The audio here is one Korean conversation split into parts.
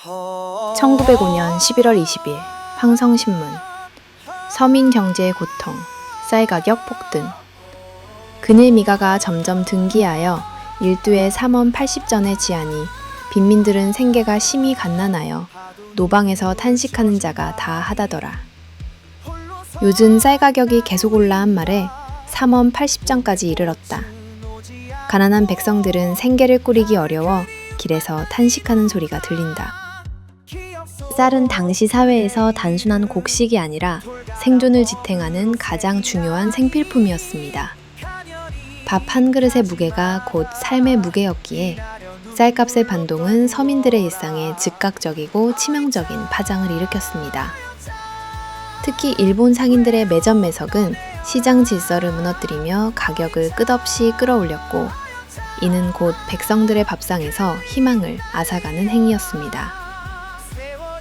1905년 11월 20일 황성신문. 서민 경제의 고통, 쌀가격 폭등. 그늘 미가가 점점 등기하여 일두의 3원 80전의 지하니 빈민들은 생계가 심히 갓난하여 노방에서 탄식하는 자가 다 하다더라. 요즘 쌀 가격이 계속 올라 한 말에 3원 80전까지 이르렀다. 가난한 백성들은 생계를 꾸리기 어려워 길에서 탄식하는 소리가 들린다. 쌀은 당시 사회에서 단순한 곡식이 아니라 생존을 지탱하는 가장 중요한 생필품이었습니다. 밥 한 그릇의 무게가 곧 삶의 무게였기에 쌀값의 반동은 서민들의 일상에 즉각적이고 치명적인 파장을 일으켰습니다. 특히 일본 상인들의 매점 매석은 시장 질서를 무너뜨리며 가격을 끝없이 끌어올렸고, 이는 곧 백성들의 밥상에서 희망을 앗아가는 행위였습니다.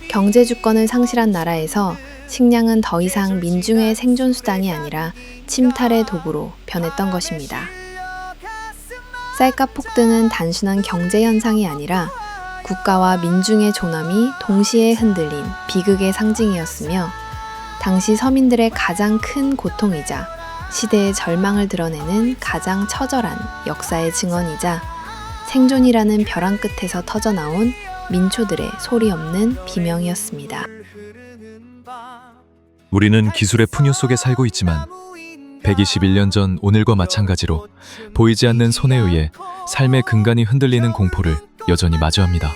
경제 주권을 상실한 나라에서 식량은 더 이상 민중의 생존 수단이 아니라 침탈의 도구로 변했던 것입니다. 쌀값 폭등은 단순한 경제 현상이 아니라 국가와 민중의 존엄이 동시에 흔들린 비극의 상징이었으며, 당시 서민들의 가장 큰 고통이자 시대의 절망을 드러내는 가장 처절한 역사의 증언이자 생존이라는 벼랑 끝에서 터져나온 민초들의 소리 없는 비명이었습니다. 우리는 기술의 풍요 속에 살고 있지만 121년 전 오늘과 마찬가지로 보이지 않는 손에 의해 삶의 근간이 흔들리는 공포를 여전히 마주합니다.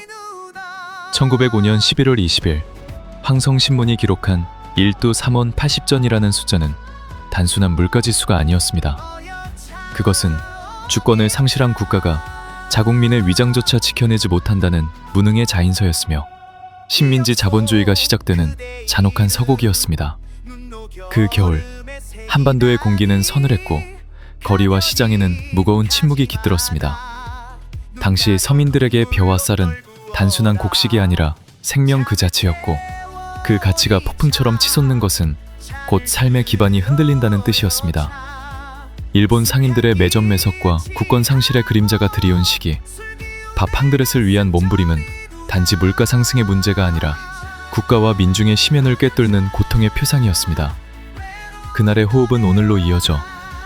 1905년 11월 20일 황성신문이 기록한 일두 3원 80전이라는 숫자는 단순한 물가지수가 아니었습니다. 그것은 주권을 상실한 국가가 자국민의 위장조차 지켜내지 못한다는 무능의 자인서였으며, 식민지 자본주의가 시작되는 잔혹한 서곡이었습니다. 그 겨울 한반도의 공기는 서늘했고 거리와 시장에는 무거운 침묵이 깃들었습니다. 당시 서민들에게 벼와 쌀은 단순한 곡식이 아니라 생명 그 자체였고, 그 가치가 폭풍처럼 치솟는 것은 곧 삶의 기반이 흔들린다는 뜻이었습니다. 일본 상인들의 매점 매석과 국권 상실의 그림자가 드리운 시기, 밥 한 그릇을 위한 몸부림은 단지 물가 상승의 문제가 아니라 국가와 민중의 심연을 꿰뚫는 고통의 표상이었습니다. 그날의 호흡은 오늘로 이어져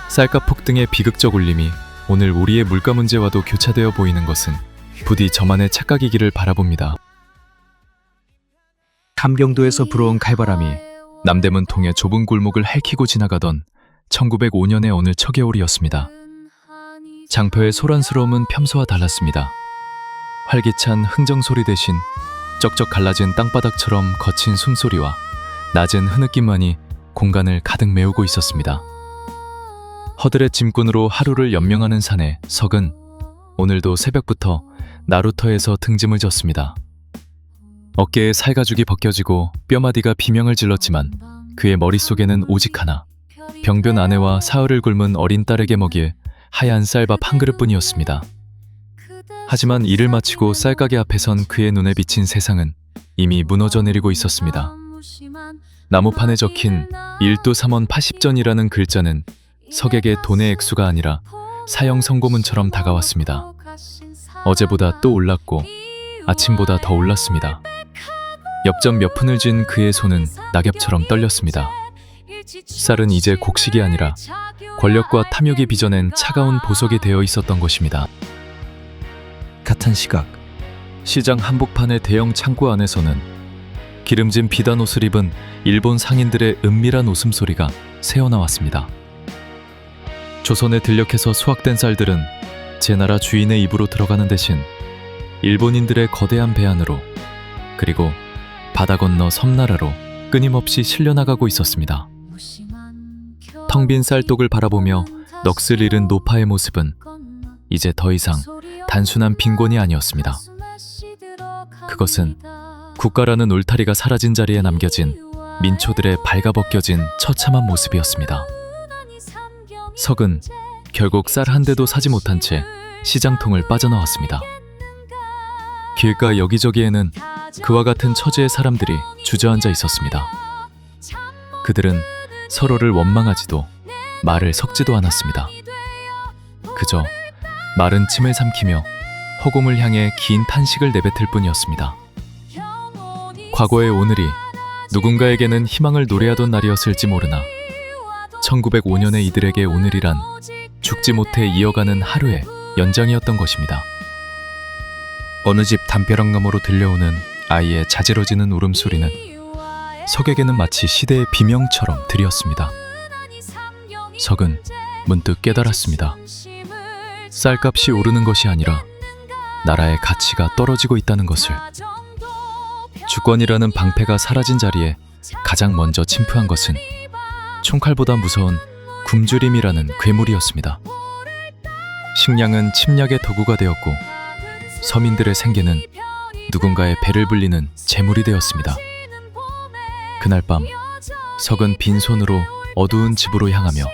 쌀값 폭등의 비극적 울림이 오늘 우리의 물가 문제와도 교차되어 보이는 것은 부디 저만의 착각이기를 바라봅니다. 함경도에서 불어온 칼바람이 남대문 통의 좁은 골목을 핥히고 지나가던 1905년의 어느 처겨울이었습니다. 장터의 소란스러움은 평소와 달랐습니다. 활기찬 흥정소리 대신 쩍쩍 갈라진 땅바닥처럼 거친 숨소리와 낮은 흐느낌만이 공간을 가득 메우고 있었습니다. 허들의 짐꾼으로 하루를 연명하는 사내 석은 오늘도 새벽부터 나루터에서 등짐을 졌습니다. 어깨에 살가죽이 벗겨지고 뼈마디가 비명을 질렀지만 그의 머릿속에는 오직 하나, 병변 아내와 사흘을 굶은 어린 딸에게 먹일 하얀 쌀밥 한 그릇뿐이었습니다. 하지만 일을 마치고 쌀가게 앞에 선 그의 눈에 비친 세상은 이미 무너져 내리고 있었습니다. 나무판에 적힌 일두 3원 80전이라는 글자는 석에게 돈의 액수가 아니라 사형 선고문처럼 다가왔습니다. 어제보다 또 올랐고 아침보다 더 올랐습니다. 엽전 몇 푼을 쥔 그의 손은 낙엽처럼 떨렸습니다. 쌀은 이제 곡식이 아니라 권력과 탐욕이 빚어낸 차가운 보석이 되어 있었던 것입니다. 같은 시각, 시장 한복판의 대형 창고 안에서는 기름진 비단 옷을 입은 일본 상인들의 은밀한 웃음소리가 새어나왔습니다. 조선에 들녘에서 수확된 쌀들은 제 나라 주인의 입으로 들어가는 대신 일본인들의 거대한 배 안으로, 그리고 바다 건너 섬나라로 끊임없이 실려나가고 있었습니다. 텅 빈 쌀독을 바라보며 넋을 잃은 노파의 모습은 이제 더 이상 단순한 빈곤이 아니었습니다. 그것은 국가라는 울타리가 사라진 자리에 남겨진 민초들의 발가벗겨진 처참한 모습이었습니다. 석은 결국 쌀 한 대도 사지 못한 채 시장통을 빠져나왔습니다. 길가 여기저기에는 그와 같은 처지의 사람들이 주저앉아 있었습니다. 그들은 서로를 원망하지도 말을 섞지도 않았습니다. 그저 마른 침을 삼키며 허공을 향해 긴 탄식을 내뱉을 뿐이었습니다. 과거의 오늘이 누군가에게는 희망을 노래하던 날이었을지 모르나 1905년의 이들에게 오늘이란 죽지 못해 이어가는 하루의 연장이었던 것입니다. 어느 집 담벼락 너머로 들려오는 아이의 자지러지는 울음소리는 석에게는 마치 시대의 비명처럼 들이었습니다. 석은 문득 깨달았습니다. 쌀값이 오르는 것이 아니라 나라의 가치가 떨어지고 있다는 것을. 주권이라는 방패가 사라진 자리에 가장 먼저 침투한 것은 총칼보다 무서운 굶주림이라는 괴물이었습니다. 식량은 침략의 도구가 되었고 서민들의 생계는 누군가의 배를 불리는 재물이 되었습니다. 그날 밤 석은 빈손으로 어두운 집으로 향하며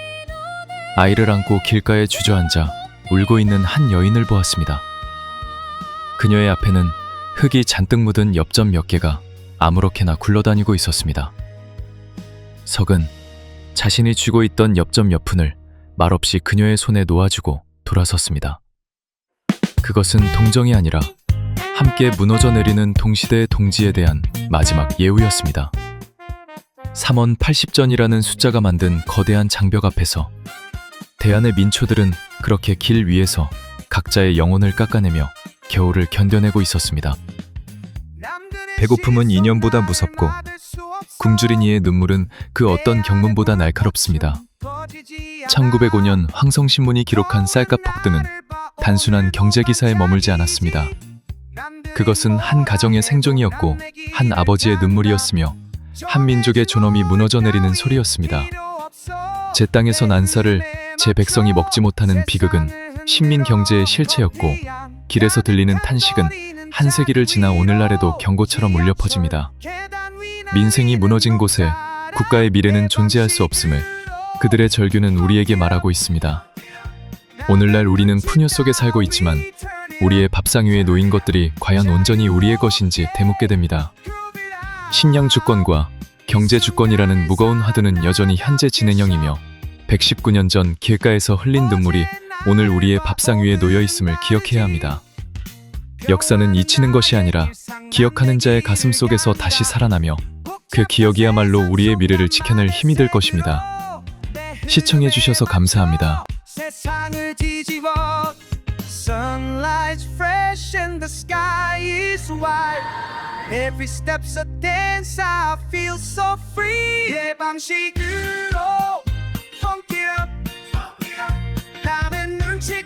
아이를 안고 길가에 주저앉아 울고 있는 한 여인을 보았습니다. 그녀의 앞에는 흙이 잔뜩 묻은 엽전 몇 개가 아무렇게나 굴러다니고 있었습니다. 석은 자신이 쥐고 있던 엽전 몇 푼을 말없이 그녀의 손에 놓아주고 돌아섰습니다. 그것은 동정이 아니라 함께 무너져 내리는 동시대의 동지에 대한 마지막 예우였습니다. 3원 80전이라는 숫자가 만든 거대한 장벽 앞에서 대한의 민초들은 그렇게 길 위에서 각자의 영혼을 깎아내며 겨울을 견뎌내고 있었습니다. 배고픔은 인연보다 무섭고 굶주린 이의 눈물은 그 어떤 경문보다 날카롭습니다. 1905년 황성신문이 기록한 쌀값 폭등은 단순한 경제기사에 머물지 않았습니다. 그것은 한 가정의 생존이었고 한 아버지의 눈물이었으며 한 민족의 존엄이 무너져 내리는 소리였습니다. 제 땅에서 난 쌀을 제 백성이 먹지 못하는 비극은 식민 경제의 실체였고 길에서 들리는 탄식은 한 세기를 지나 오늘날에도 경고처럼 울려 퍼집니다. 민생이 무너진 곳에 국가의 미래는 존재할 수 없음을 그들의 절규는 우리에게 말하고 있습니다. 오늘날 우리는 풍요 속에 살고 있지만 우리의 밥상 위에 놓인 것들이 과연 온전히 우리의 것인지 되묻게 됩니다. 식량 주권과 경제 주권이라는 무거운 화두는 여전히 현재 진행형이며 119년 전 길가에서 흘린 눈물이 오늘 우리의 밥상 위에 놓여 있음을 기억해야 합니다. 역사는 잊히는 것이 아니라 기억하는 자의 가슴 속에서 다시 살아나며 그 기억이야말로 우리의 미래를 지켜낼 힘이 될 것입니다. 시청해 주셔서 감사합니다. 세상을 뒤집어 Sunlight's fresh and the sky is white Every step's a dance I feel so free 내 방식으로 funky up 나는 눈치